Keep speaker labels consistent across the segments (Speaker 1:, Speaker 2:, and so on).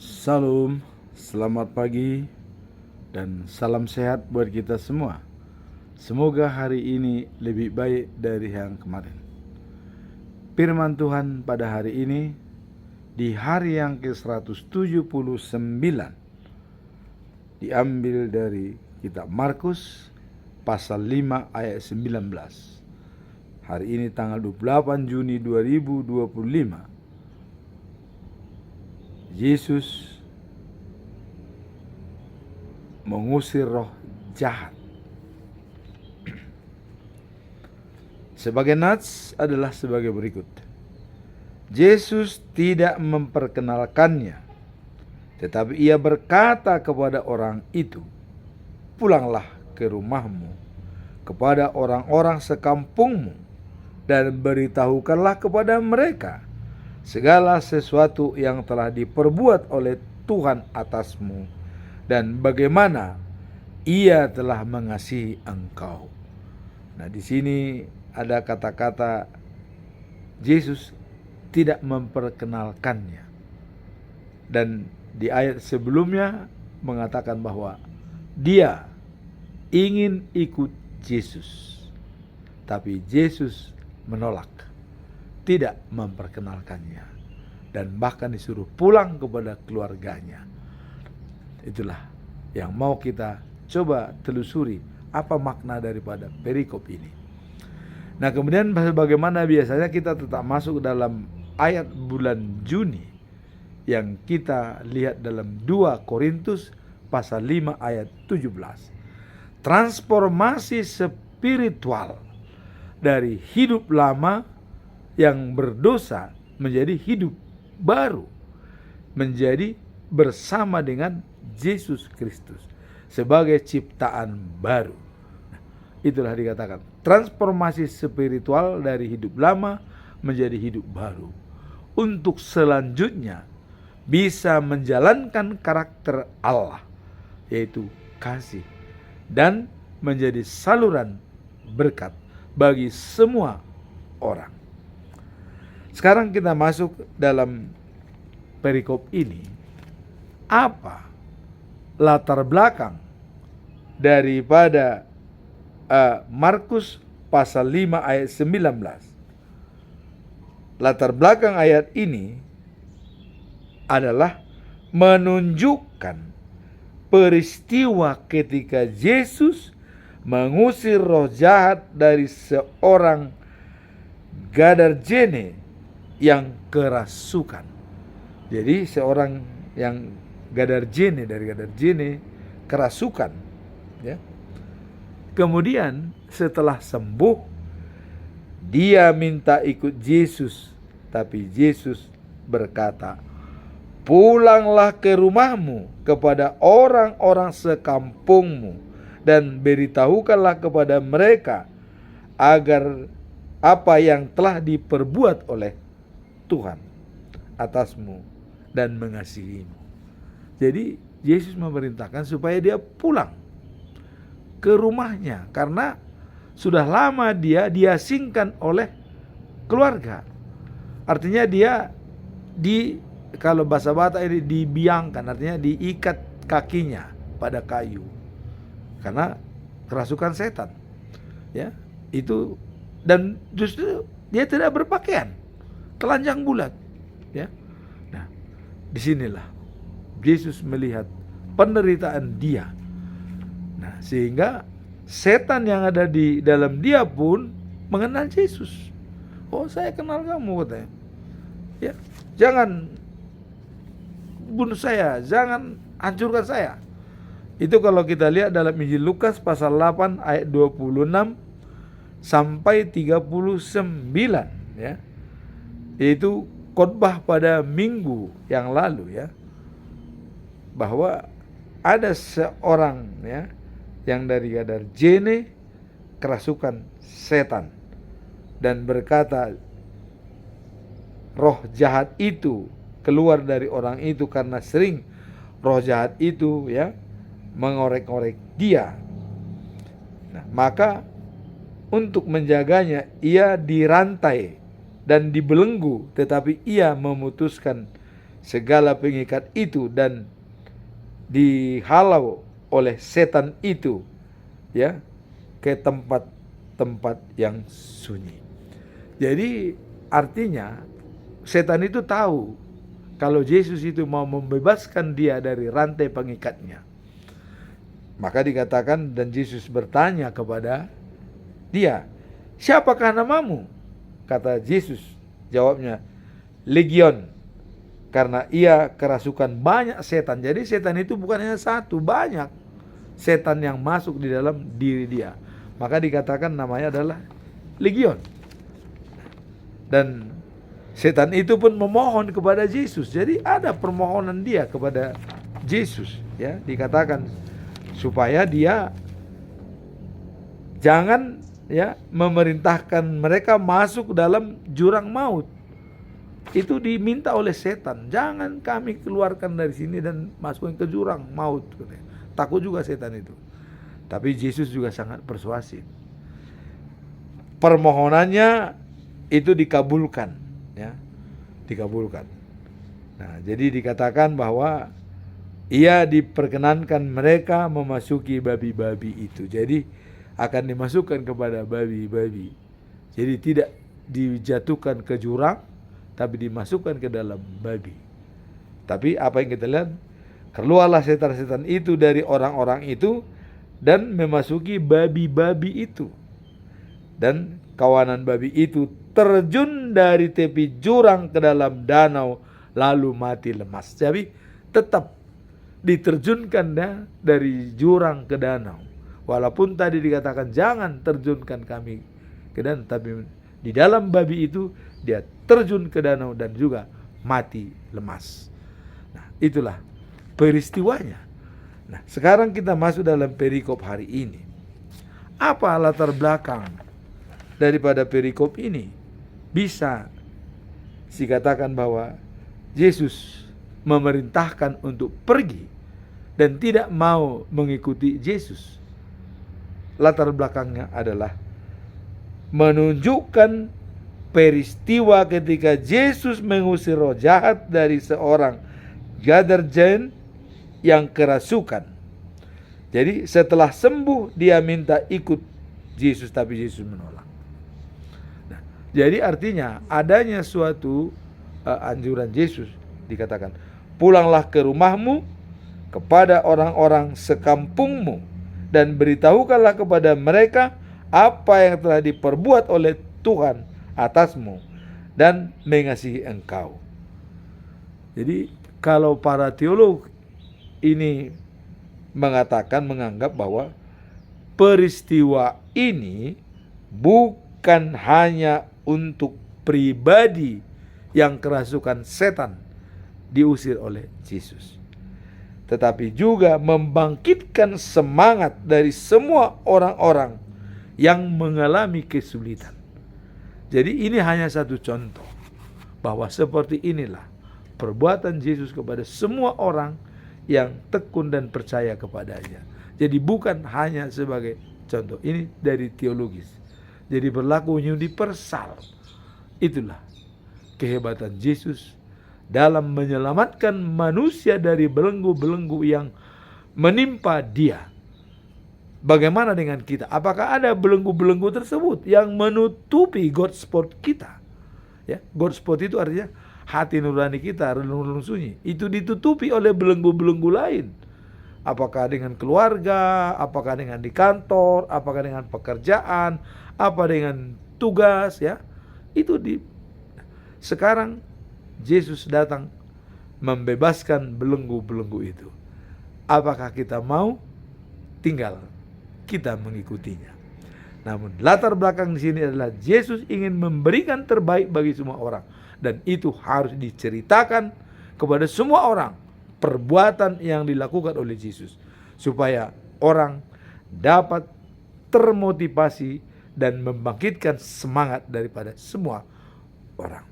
Speaker 1: Salam, selamat pagi, dan salam sehat buat kita semua. Semoga hari ini lebih baik dari yang kemarin. Firman Tuhan pada hari ini, di hari yang ke-179, diambil dari kitab Markus, pasal 5 ayat 19. Hari ini tanggal 28 Juni 2025. Yesus mengusir roh jahat. Sebagai nats adalah sebagai berikut. Yesus tidak memperkenalkannya, tetapi ia berkata kepada orang itu, "Pulanglah ke rumahmu, kepada orang-orang sekampungmu, dan beritahukanlah kepada mereka segala sesuatu yang telah diperbuat oleh Tuhan atasmu, dan bagaimana Ia telah mengasihi engkau." Nah, di sini ada kata-kata Yesus tidak memperkenalkannya. Dan di ayat sebelumnya mengatakan bahwa dia ingin ikut Yesus, tapi Yesus menolak, tidak memperkenalkannya, dan bahkan disuruh pulang kepada keluarganya. Itulah yang mau kita coba telusuri, apa makna daripada perikop ini. Nah, kemudian bagaimana biasanya kita tetap masuk dalam ayat bulan Juni yang kita lihat dalam 2 Korintus pasal 5 ayat 17. Transformasi spiritual dari hidup lama yang berdosa menjadi hidup baru, menjadi bersama dengan Yesus Kristus sebagai ciptaan baru. Nah, itulah dikatakan transformasi spiritual dari hidup lama menjadi hidup baru, untuk selanjutnya bisa menjalankan karakter Allah, yaitu kasih, dan menjadi saluran berkat bagi semua orang. Sekarang kita masuk dalam perikop ini. Apa latar belakang daripada Markus pasal 5 ayat 19? Latar belakang ayat ini adalah menunjukkan peristiwa ketika Yesus mengusir roh jahat dari seorang Gadarjene yang kerasukan. Jadi seorang yang Gadarjene, dari Gadarjene kerasukan, ya. Kemudian setelah sembuh, dia minta ikut Yesus, tapi Yesus berkata, "Pulanglah ke rumahmu, kepada orang-orang sekampungmu, dan beritahukanlah kepada mereka agar apa yang telah diperbuat oleh Tuhan atasmu dan mengasihimu." Jadi Yesus memerintahkan supaya dia pulang ke rumahnya, karena sudah lama dia diasingkan oleh keluarga. Artinya dia kalau bahasa Batak ini dibiangkan, artinya diikat kakinya pada kayu karena kerasukan setan, ya. Itu, dan justru dia tidak berpakaian, telanjang bulat, ya. Nah, disinilah Yesus melihat penderitaan dia. Nah, sehingga setan yang ada di dalam dia pun mengenal Yesus. "Oh, saya kenal kamu," katanya. "Ya, jangan bunuh saya, jangan hancurkan saya." Itu kalau kita lihat dalam Injil Lukas pasal 8 ayat 26 sampai 39, ya. Yaitu khotbah pada minggu yang lalu, ya, bahwa ada seorang, ya, yang dari Gadarjene kerasukan setan, dan berkata roh jahat itu keluar dari orang itu karena sering roh jahat itu, ya, mengorek-orek dia. Nah, maka untuk menjaganya ia dirantai dan dibelenggu, tetapi ia memutuskan segala pengikat itu dan dihalau oleh setan itu, ya, ke tempat-tempat yang sunyi. Jadi artinya setan itu tahu kalau Yesus itu mau membebaskan dia dari rantai pengikatnya. Maka dikatakan, dan Yesus bertanya kepada dia, "Siapakah namamu?" Kata Yesus, jawabnya, "Legion," karena ia kerasukan banyak setan. Jadi setan itu bukan hanya satu, banyak setan yang masuk di dalam diri dia. Maka dikatakan namanya adalah Legion. Dan setan itu pun memohon kepada Yesus. Jadi ada permohonan dia kepada Yesus, ya, dikatakan supaya dia jangan, ya, memerintahkan mereka masuk dalam jurang maut. Itu diminta oleh setan, jangan kami keluarkan dari sini dan masukin ke jurang maut. Takut juga setan itu. Tapi Yesus juga sangat persuasif. Permohonannya itu dikabulkan, ya, dikabulkan. Nah, jadi dikatakan bahwa ia diperkenankan mereka memasuki babi-babi itu. Jadi akan dimasukkan kepada babi-babi. Jadi tidak dijatuhkan ke jurang, tapi dimasukkan ke dalam babi. Tapi apa yang kita lihat, keluarlah setan-setan itu dari orang-orang itu dan memasuki babi-babi itu. Dan kawanan babi itu terjun dari tepi jurang ke dalam danau lalu mati lemas. Jadi tetap diterjunkan dari jurang ke danau. Walaupun tadi dikatakan jangan terjunkan kami ke danau, tapi di dalam babi itu dia terjun ke danau dan juga mati lemas. Nah, itulah peristiwanya. Nah, sekarang kita masuk dalam perikop hari ini. Apa latar belakang daripada perikop ini? Bisa dikatakan bahwa Yesus memerintahkan untuk pergi dan tidak mau mengikuti Yesus. Latar belakangnya adalah menunjukkan peristiwa ketika Yesus mengusir roh jahat dari seorang Gadarjen yang kerasukan. Jadi setelah sembuh dia minta ikut Yesus, tapi Yesus menolak. Nah, jadi artinya adanya suatu anjuran Yesus, dikatakan, "Pulanglah ke rumahmu kepada orang-orang sekampungmu dan beritahukanlah kepada mereka apa yang telah diperbuat oleh Tuhan atasmu dan mengasihi engkau." Jadi kalau para teolog ini menganggap bahwa peristiwa ini bukan hanya untuk pribadi yang kerasukan setan diusir oleh Yesus, tetapi juga membangkitkan semangat dari semua orang-orang yang mengalami kesulitan. Jadi ini hanya satu contoh bahwa seperti inilah perbuatan Yesus kepada semua orang yang tekun dan percaya kepadanya. Jadi bukan hanya sebagai contoh, ini dari teologis. Jadi berlaku universal. Itulah kehebatan Yesus dalam menyelamatkan manusia dari belenggu-belenggu yang menimpa dia. Bagaimana dengan kita? Apakah ada belenggu-belenggu tersebut yang menutupi God spot kita? Ya, God spot itu artinya hati nurani kita, relung-relung sunyi. Itu ditutupi oleh belenggu-belenggu lain. Apakah dengan keluarga, apakah dengan di kantor, apakah dengan pekerjaan, apa dengan tugas, ya. Sekarang Yesus datang membebaskan belenggu-belenggu itu. Apakah kita mau? Tinggal kita mengikutinya. Namun latar belakang di sini adalah Yesus ingin memberikan terbaik bagi semua orang, dan itu harus diceritakan kepada semua orang perbuatan yang dilakukan oleh Yesus, supaya orang dapat termotivasi dan membangkitkan semangat daripada semua orang.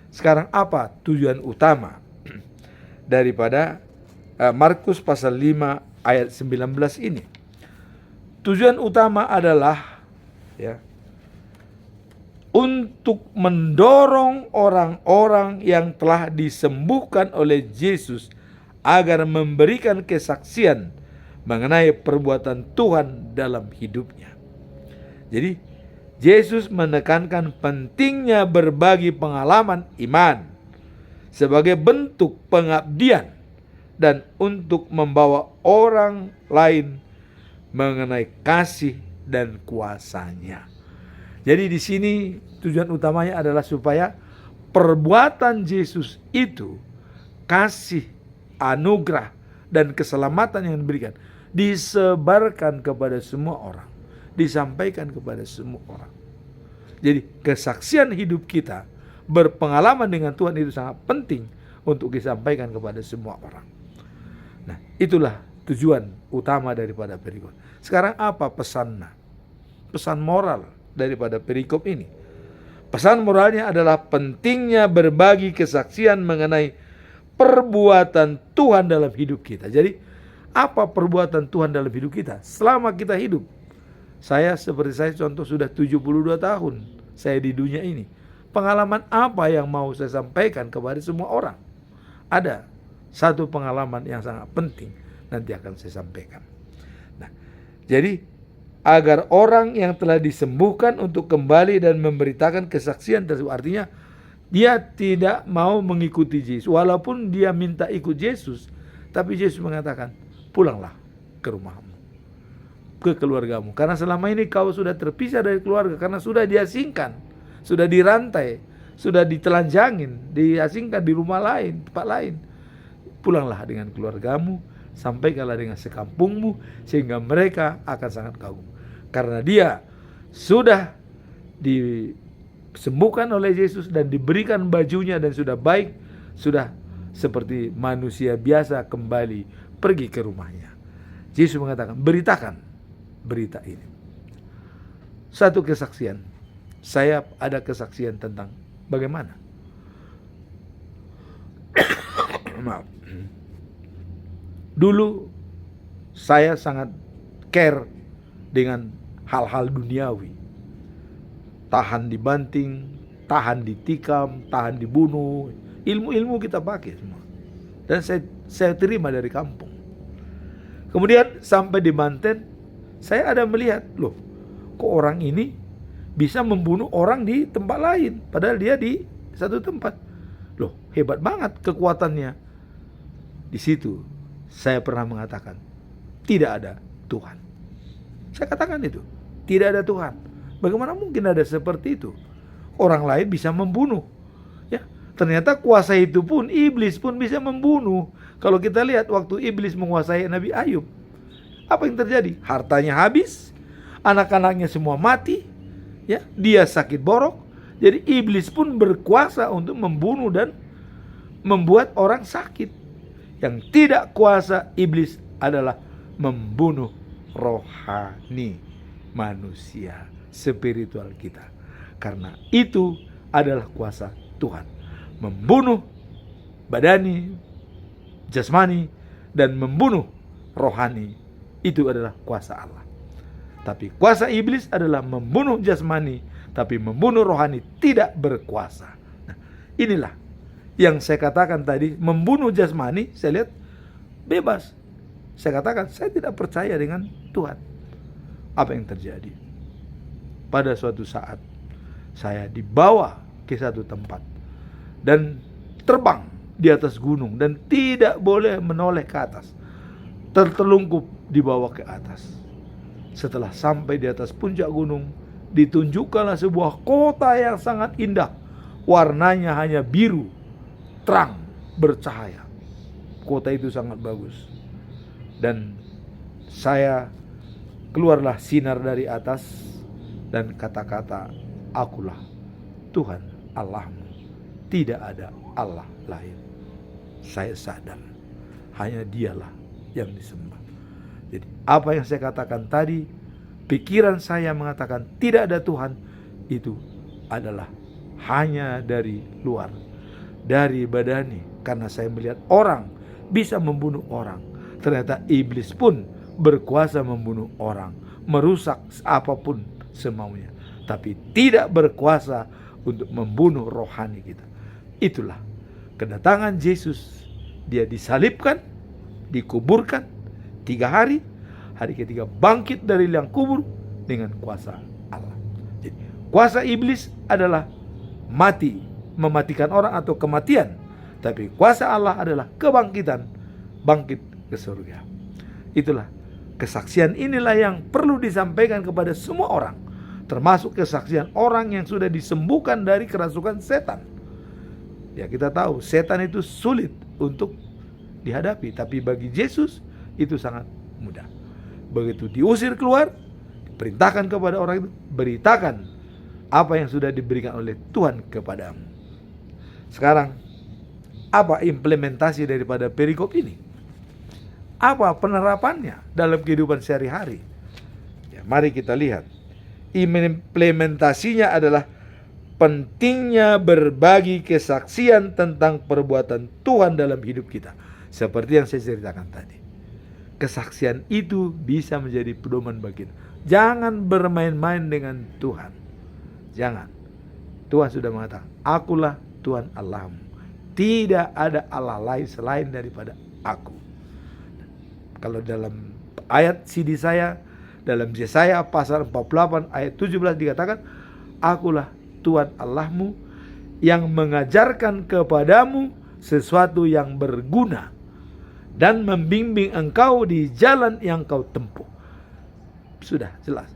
Speaker 1: Sekarang apa tujuan utama daripada Markus pasal 5 ayat 19 ini? Tujuan utama adalah, ya, untuk mendorong orang-orang yang telah disembuhkan oleh Yesus agar memberikan kesaksian mengenai perbuatan Tuhan dalam hidupnya. Jadi Yesus menekankan pentingnya berbagi pengalaman iman sebagai bentuk pengabdian dan untuk membawa orang lain mengenai kasih dan kuasanya. Jadi di sini tujuan utamanya adalah supaya perbuatan Yesus itu, kasih, anugerah, dan keselamatan yang diberikan disebarkan kepada semua orang, disampaikan kepada semua orang. Jadi kesaksian hidup kita berpengalaman dengan Tuhan itu sangat penting untuk disampaikan kepada semua orang. Nah, itulah tujuan utama daripada perikop. Sekarang apa pesannya? Pesan moral daripada perikop ini. Pesan moralnya adalah pentingnya berbagi kesaksian mengenai perbuatan Tuhan dalam hidup kita. Jadi, apa perbuatan Tuhan dalam hidup kita selama kita hidup? Saya contoh sudah 72 tahun saya di dunia ini. Pengalaman apa yang mau saya sampaikan kepada semua orang? Ada satu pengalaman yang sangat penting nanti akan saya sampaikan. Nah, jadi agar orang yang telah disembuhkan untuk kembali dan memberitakan kesaksian tersebut. Artinya dia tidak mau mengikuti Yesus. Walaupun dia minta ikut Yesus, tapi Yesus mengatakan, pulanglah ke rumahmu, ke keluargamu. Karena selama ini kau sudah terpisah dari keluarga, karena sudah diasingkan, sudah dirantai, sudah ditelanjangin, diasingkan di rumah lain, tempat lain. Pulanglah dengan keluargamu, sampaikanlah dengan sekampungmu, sehingga mereka akan sangat kagum. Karena dia sudah disembuhkan oleh Yesus dan diberikan bajunya dan sudah baik, sudah seperti manusia biasa kembali pergi ke rumahnya. Yesus mengatakan, beritakan berita ini. Satu kesaksian, saya ada kesaksian tentang bagaimana maaf. Dulu saya sangat care dengan hal-hal duniawi. Tahan dibanting, tahan ditikam, tahan dibunuh. Ilmu-ilmu kita pakai semua. Dan saya terima dari kampung. Kemudian sampai di Banten, saya ada melihat, loh, kok orang ini bisa membunuh orang di tempat lain, padahal dia di satu tempat. Loh, hebat banget kekuatannya. Di situ saya pernah mengatakan, tidak ada Tuhan. Saya katakan itu, tidak ada Tuhan. Bagaimana mungkin ada seperti itu? Orang lain bisa membunuh. Ya, ternyata kuasa itu pun, iblis pun bisa membunuh. Kalau kita lihat waktu iblis menguasai Nabi Ayub, apa yang terjadi? Hartanya habis, anak-anaknya semua mati, ya, dia sakit borok. Jadi iblis pun berkuasa untuk membunuh dan membuat orang sakit. Yang tidak kuasa iblis adalah membunuh rohani manusia, spiritual kita. Karena itu adalah kuasa Tuhan. Membunuh badani, jasmani, dan membunuh rohani, itu adalah kuasa Allah. Tapi kuasa iblis adalah membunuh jasmani, tapi membunuh rohani tidak berkuasa. Nah, inilah yang saya katakan tadi, membunuh jasmani, saya lihat bebas. Saya katakan, saya tidak percaya dengan Tuhan. Apa yang terjadi? Pada suatu saat, saya dibawa ke satu tempat dan terbang di atas gunung dan tidak boleh menoleh ke atas. Tertelungkup dibawa ke atas. Setelah sampai di atas puncak gunung, ditunjukkanlah sebuah kota yang sangat indah. Warnanya hanya biru, terang, bercahaya. Kota itu sangat bagus. Dan saya keluarlah sinar dari atas dan kata-kata, akulah Tuhan Allahmu, tidak ada Allah lain. Saya sadar hanya dialah yang disembah. Jadi apa yang saya katakan tadi, pikiran saya mengatakan tidak ada Tuhan, itu adalah hanya dari luar, dari badani. Karena saya melihat orang bisa membunuh orang. Ternyata iblis pun berkuasa membunuh orang, merusak apapun semaunya. tapi tidak berkuasa untuk membunuh rohani kita. Itulah kedatangan Yesus. Dia disalibkan, dikuburkan 3 hari, hari ketiga bangkit dari liang kubur dengan kuasa Allah. Jadi kuasa iblis adalah mati, mematikan orang atau kematian. Tapi kuasa Allah adalah kebangkitan, bangkit ke surga. Itulah kesaksian inilah yang perlu disampaikan kepada semua orang, termasuk kesaksian orang yang sudah disembuhkan dari kerasukan setan. Ya, kita tahu setan itu sulit untuk dihadapi, tapi bagi Yesus itu sangat mudah. Begitu diusir keluar, perintahkan kepada orang itu, beritakan apa yang sudah diberikan oleh Tuhan kepadamu. Sekarang, apa implementasi daripada perikop ini? Apa penerapannya dalam kehidupan sehari-hari? Ya, mari kita lihat. Implementasinya adalah pentingnya berbagi kesaksian tentang perbuatan Tuhan dalam hidup kita. Seperti yang saya ceritakan tadi. Kesaksian itu bisa menjadi pedoman bagi kita. Jangan bermain-main dengan Tuhan. Jangan. Tuhan sudah mengatakan, akulah Tuhan Allahmu. Tidak ada Allah lain selain daripada aku. Kalau dalam ayat CD saya, dalam Yesaya pasal 48 ayat 17 dikatakan, akulah Tuhan Allahmu yang mengajarkan kepadamu sesuatu yang berguna dan membimbing engkau di jalan yang kau tempuh. Sudah jelas.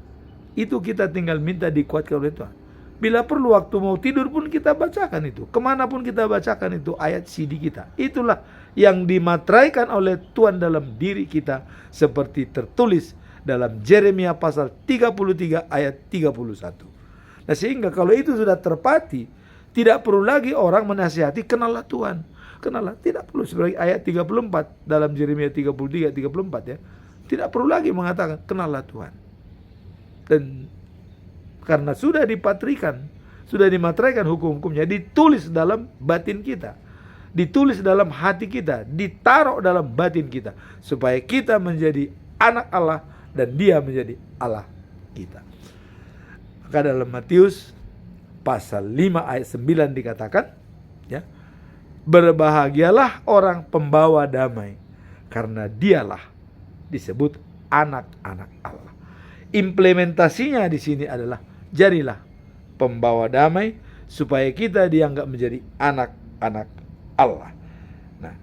Speaker 1: Itu kita tinggal minta dikuatkan oleh Tuhan. Bila perlu waktu mau tidur pun kita bacakan itu. Kemanapun kita bacakan itu ayat CD kita. Itulah yang dimateraikan oleh Tuhan dalam diri kita. Seperti tertulis dalam Yeremia pasal 33 ayat 31. Nah, sehingga kalau itu sudah terpati, tidak perlu lagi orang menasihati, kenallah Tuhan. Kenallah, tidak perlu. Seperti ayat 34 dalam Yeremia 33, 34 ya. Tidak perlu lagi mengatakan, kenallah Tuhan. Dan karena sudah dipatrikan, sudah dimateraikan hukum-hukumnya, ditulis dalam batin kita, ditulis dalam hati kita, ditaruh dalam batin kita, supaya kita menjadi anak Allah dan Dia menjadi Allah kita. Maka dalam Matius pasal 5 ayat 9 dikatakan, ya, berbahagialah orang pembawa damai, karena dialah disebut anak-anak Allah. Implementasinya di sini adalah jadilah pembawa damai supaya kita dianggap menjadi anak-anak Allah. Nah,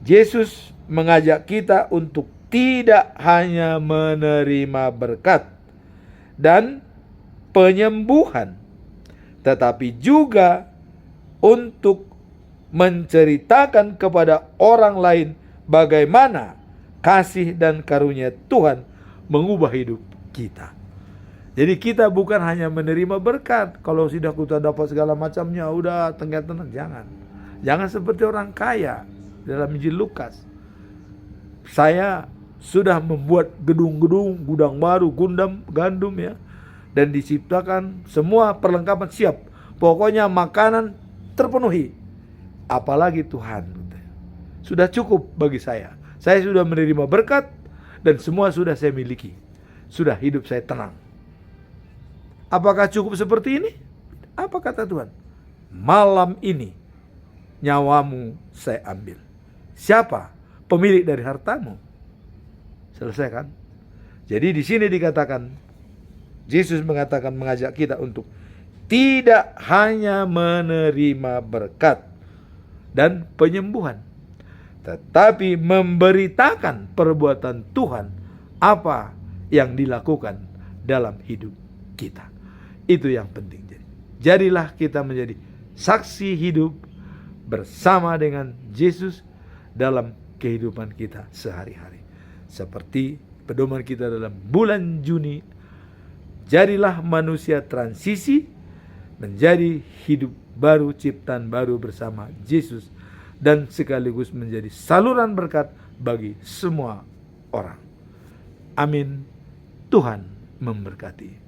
Speaker 1: Yesus mengajak kita untuk tidak hanya menerima berkat dan penyembuhan, tetapi juga untuk menceritakan kepada orang lain bagaimana kasih dan karunia Tuhan mengubah hidup kita. Jadi kita bukan hanya menerima berkat. Kalau sudah kita dapat segala macamnya, udah tenang-tenang. Jangan seperti orang kaya dalam Injil Lukas. Saya sudah membuat gedung-gedung, gudang baru, gandum ya. Dan diciptakan semua perlengkapan siap. Pokoknya makanan terpenuhi. Apalagi Tuhan. Sudah cukup bagi saya. Saya sudah menerima berkat dan semua sudah saya miliki. Sudah hidup saya tenang. Apakah cukup seperti ini? Apa kata Tuhan? Malam ini nyawamu saya ambil. Siapa pemilik dari hartamu? Selesai kan? Jadi di sini dikatakan, Yesus mengajak kita untuk tidak hanya menerima berkat dan penyembuhan, tetapi memberitakan perbuatan Tuhan apa yang dilakukan dalam hidup kita. Itu yang penting. Jadilah kita menjadi saksi hidup bersama dengan Yesus dalam kehidupan kita sehari-hari. Seperti pedoman kita dalam bulan Juni, jadilah manusia transisi menjadi hidup baru, ciptaan baru bersama Yesus, dan sekaligus menjadi saluran berkat bagi semua orang. Amin. Tuhan memberkati.